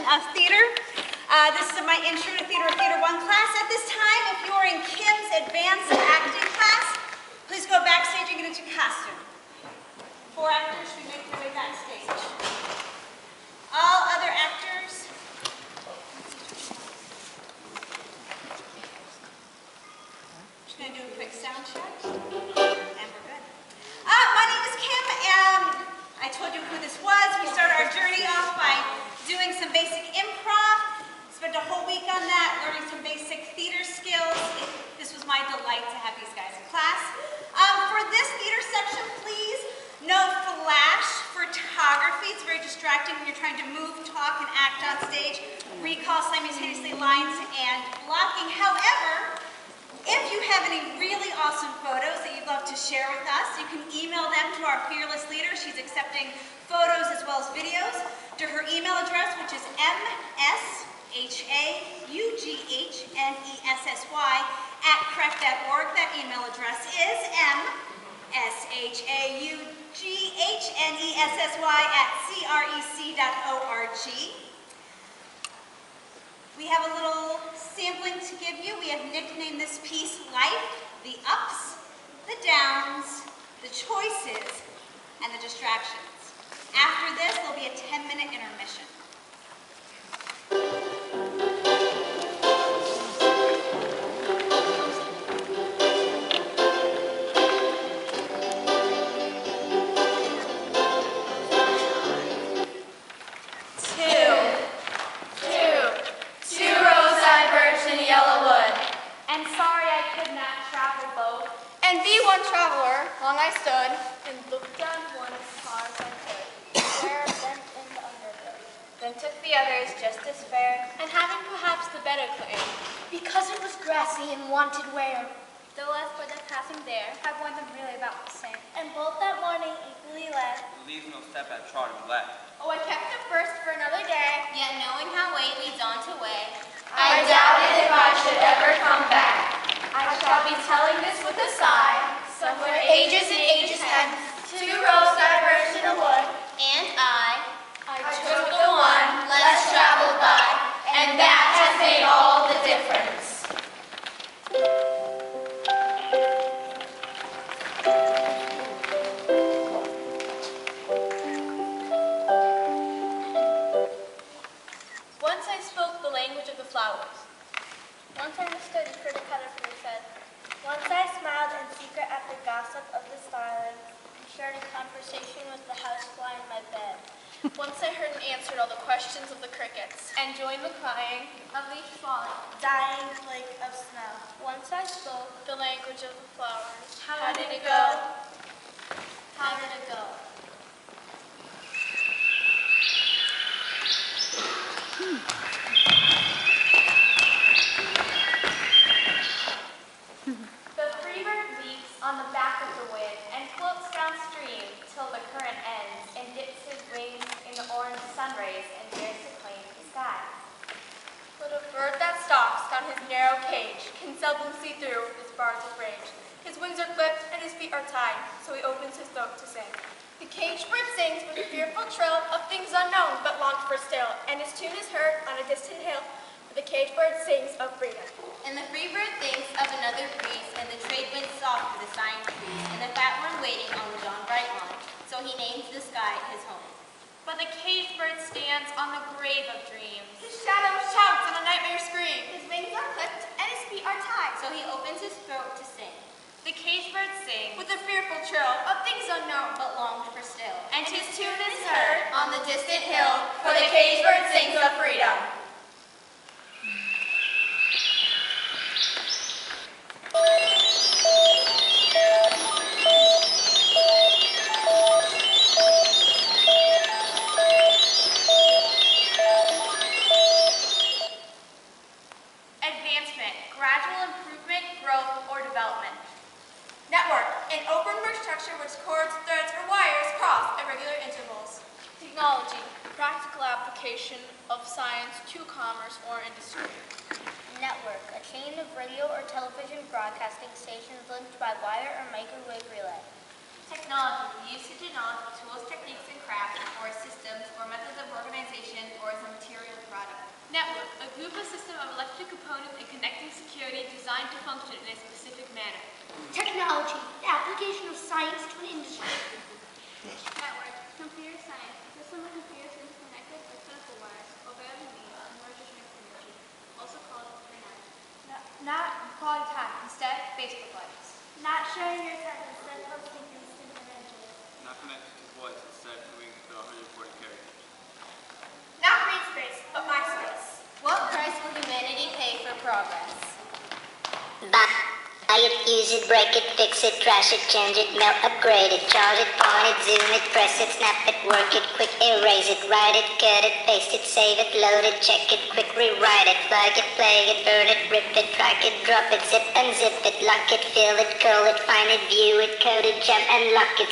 of theater. This is my Intro to Theater 1 class. At this time, if you are in Kim's advanced acting class, please go backstage and get into costume. 4 actors should make their way backstage. All other actors, just going to do a quick sound check, and we're good. My name is Kim. I told you who this was. We started our journey off by doing some basic improv. Spent a whole week on that, learning some basic theater skills. This was my delight to have these guys in class. For this theater section, please, no flash photography. It's very distracting when you're trying to move, talk, and act on stage. Recall simultaneously lines and blocking. However, if you have any really awesome photos that you'd love to share with us, you can email them to our fearless leader. She's accepting photos as well as videos to her email address, which is mshaughnessy@crec.org. That email address is mshaughnessy@crec.org. We have a little sampling to give you. We have nicknamed this piece Life, the ups, the downs, the choices, and the distractions. After this, there'll be a 10-minute intermission. Long I stood and looked down one as far as I could, where then in the underwood. Then took the others just as fair, and having perhaps the better claim, because it was grassy and wanted wear. Though as for the passing there, have worn them really about the same. And both that morning equally led. Leaves no step at trodden left. Oh, I kept the first for another day. Yet knowing how way leads on to way, I doubted if I should ever come back. I shall be telling this with a sigh. Somewhere ages and ages hence, 2 roads diverged in a wood, and I took the one less traveled by, and that has made all the difference. Once I spoke the language of the flowers. Once I understood for the caterpillar said. Once I smiled in secret at the gossip of the starlings, and shared a conversation with the housefly in my bed. Once I heard and answered all the questions of the crickets, and joined the crying of each falling, dying flake of snow. Once I spoke the language of the flowers. How did it go? How did it go? On the back of the wind, and floats downstream till the current ends, and dips his wings in the orange sun rays, and dares to claim the sky. But a bird that stalks down his narrow cage can seldom see through his bars of rage. His wings are clipped and his feet are tied, so he opens his throat to sing. The caged bird sings with a fearful trill of things unknown but longed for still, and his tune is heard on a distant hill. The caged bird sings of freedom. And the free bird thinks of another breeze, and the trade wind soft for the sighing trees, and the fat worm waiting on the dawn bright lawn, so he names the sky his home. But the caged bird stands on the grave of dreams. His shadow shouts on a nightmare scream. His wings are clipped, and his feet are tied, so he opens his throat to sing. The caged bird sings with a fearful trill of things unknown, but longed for still. And his tune is heard on the distant hill, for the caged bird sings of freedom. Advancement, gradual improvement, growth, or development. Network, an open work structure which cords, threads, or wires cross at regular intervals. Technology, practical application of science to commerce or industry. Network, a chain of radio or television broadcasting stations linked by wire or microwave relay. Technology. technology, the usage and knowledge of tools, techniques, and crafts, or systems, or methods of organization, or as a material product. Network, a group or system of electric components and connecting security designed to function in a specific manner. Technology, the application of science to an industry. Network, computer science, a system of computers interconnected by physical wires or whatever means in order to transfer energy, also called internet. Not quality time, instead, Facebook Lives. Not sharing your text instead of posting instant images. Not connected to voice instead of doing the 140 characters. Not green space, but MySpace. What price will humanity pay for progress? Buy it, use it, break it, fix it, trash it, change it, melt, upgrade it, charge it, point it, zoom it, press it, snap it, work it, quick erase it, write it, cut it, paste it, save it, load it, check it, quick rewrite it, plug it, play it, burn it, rip it, drag it, drop it, zip, unzip it, lock it, fill it, curl it, find it, view it, code it, jump and lock it.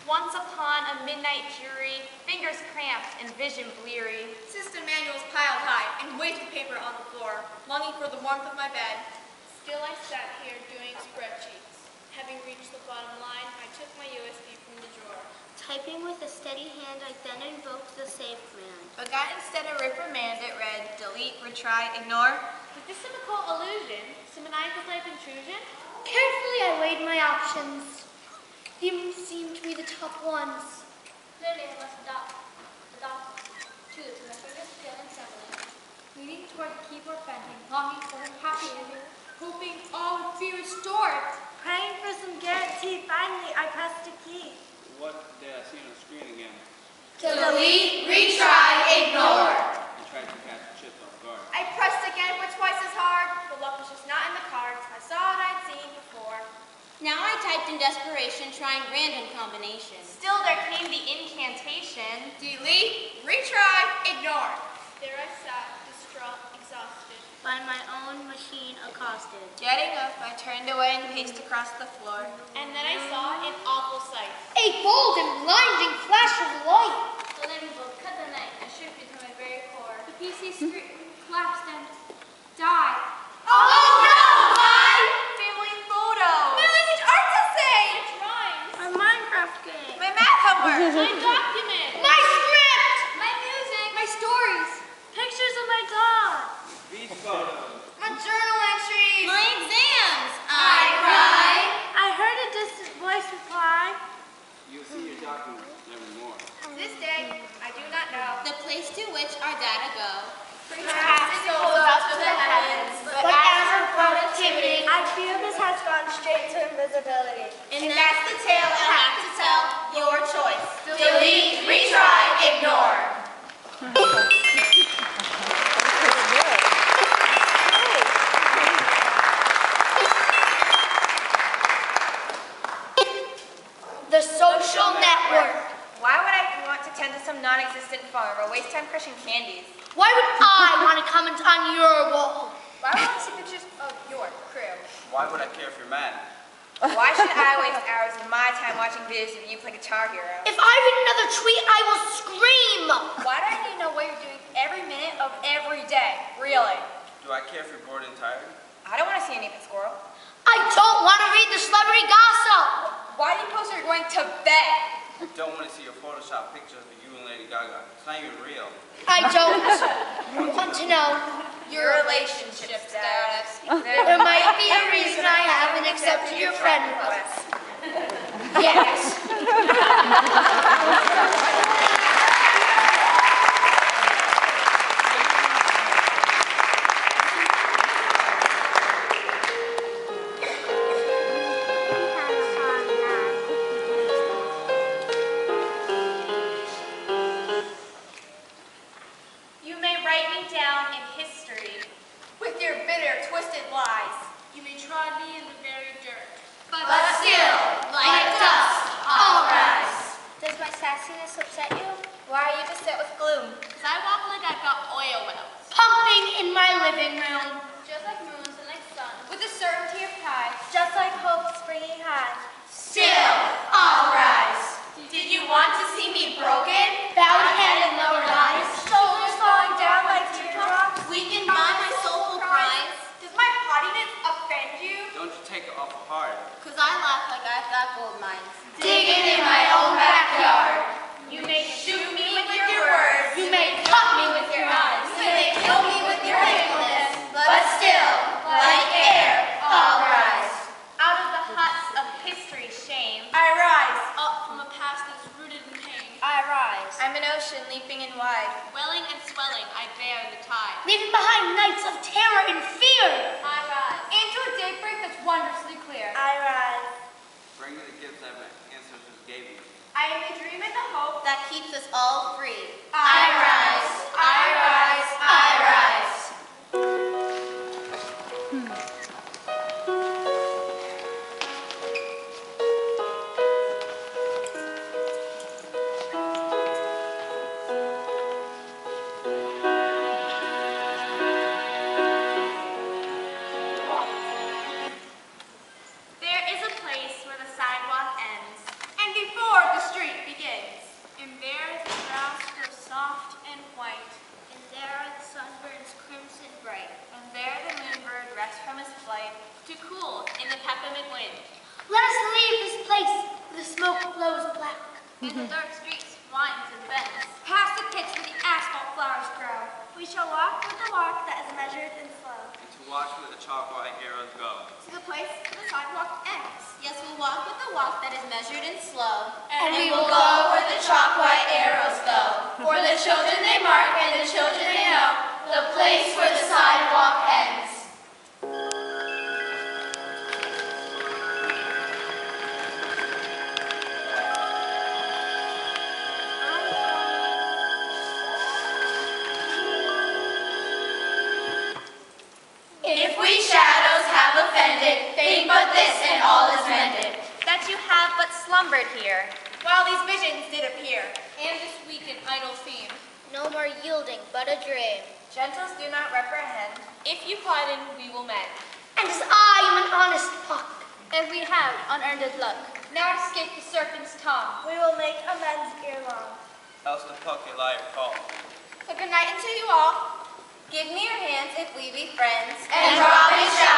Once upon a midnight jury, fingers cramped and vision bleary. System manuals piled high and weights of paper on the floor, longing for the warmth of my bed. Still I sat here doing spreadsheets. Having reached the bottom line, I took my USB from the drawer. Typing with a steady hand, I then invoked the save command. But got instead of reprimand, it read delete, retry, ignore. With this chemical illusion, some maniacal type intrusion, Carefully, I weighed my options. These seemed to be the top ones. clearly I must adopt. Choose my fingers skill and assembly. Leaning toward the keyboard bending, longing for a happy ending, hoping all would be restored. Praying for some guarantee, finally I pressed a key. What did I see on the screen again? Delete, retry, ignore. I tried to catch the chips off guard. I pressed again, but twice as hard. The luck was just not in the cards. I saw what I'd seen before. Now I typed in desperation, trying random combinations. Still there came the incantation. Delete, retry, ignore. There I sat, distraught, exhausted. By my own machine accosted. Getting up, I turned away and paced across the floor. And then I saw an awful sight. A bold and blinding flash of light. The living book cut the night and shook me to my very core. The PC screen collapsed and died. Oh no! My family photos! My language arts essay! Drawings. My Minecraft game. My math homework! My document. My script. My music. My stories. Pictures of my dog. These photos. My journal entries! My exams! I cried! I heard a distant voice reply. You'll see your documents nevermore. This day, I do not know. The place to which our data go. Perhaps it goes up to the heavens, but as for productivity, I fear this has gone straight to invisibility. and that's the tale I have to tell. Your choice. Delete, retry, ignore. The social network. Why would I want to tend to some non-existent farm or waste time crushing candies? Why would I want to comment on your wall? Why would I want to see pictures of your crew? Why would I care if you're mad? Why should I waste hours of my time watching videos of you play Guitar Hero? If I read another tweet, I will scream. Why do I need to know what you're doing every minute of every day? Really? Do I care if you're bored and tired? I don't want to see a naked squirrel. I don't want to read the celebrity gossip. Why do you post you're going to bed? I don't want to see your Photoshop pictures of you and Lady Gaga. It's not even real. I don't want to know. Your relationship status. There might be a reason I haven't accepted your friend request. Yes. You may write me down in history with your bitter, twisted lies. You may trod me in the very dirt. But still, like dust, I'll rise. Does my sassiness upset you? Why are you beset with gloom? Cause I walk like I've got oil wells. Pumping in my living room. Just like moons and like suns. with the certainty of pride. Just like hope springing high. Still, I'll rise. Did you want to see me broken? Bowed head and lowered eyes. Shoulders falling down like teardrops. Weakened by my soulful cries. Does my haughtiness offend you? Don't you take it awful hard. Cause I laugh like I've got gold mines. Digging in my own backyard. You may shoot me with your words. You may cut me with your eyes. You may kill me with your hatefulness. But still, like air, I'll rise. Out of the huts of history's shame, I rise. Up from a past that's rooted in pain. I rise. I'm an ocean leaping and wide. Welling and swelling, I bear the tide. Leaving behind nights of terror and fear. I rise. Into a daybreak that's wondrously clear. I rise. Bring me the gifts that my ancestors gave me. I am the dream and the hope. That keeps us all free. I rise. I rise. I rise. There is a place where the sidewalk ends, and before the street begins. And there the grass grows soft and white. And there are the sunburns crimson bright. And there the moonbird rests from his flight. To cool in the peppermint wind. Let us leave this place where the smoke flows black. And the dark streets winds and bends. Past the pits where the asphalt flowers grow. We shall walk with a walk that is measured and slow. And to watch where the chalk white arrows go. To the place where the sidewalk ends. Yes, we'll walk with a walk that is measured and slow. And we will go where the chalk white arrows go. For the children they mark and the children they know the place where the sidewalk ends. If we shadows have offended, think but this and all is mended. That you have but slumbered here, while these visions did appear. And this weak and idle theme. No more yielding, but a dream. Gentles do not reprehend. If you pardon, we will mend. And as I am an honest puck, And we have unearned luck. Now to escape the serpent's tongue. we will make amends ere long. Else the puck a liar fall. A good night unto you all. Give me your hands if we be friends. And robin shall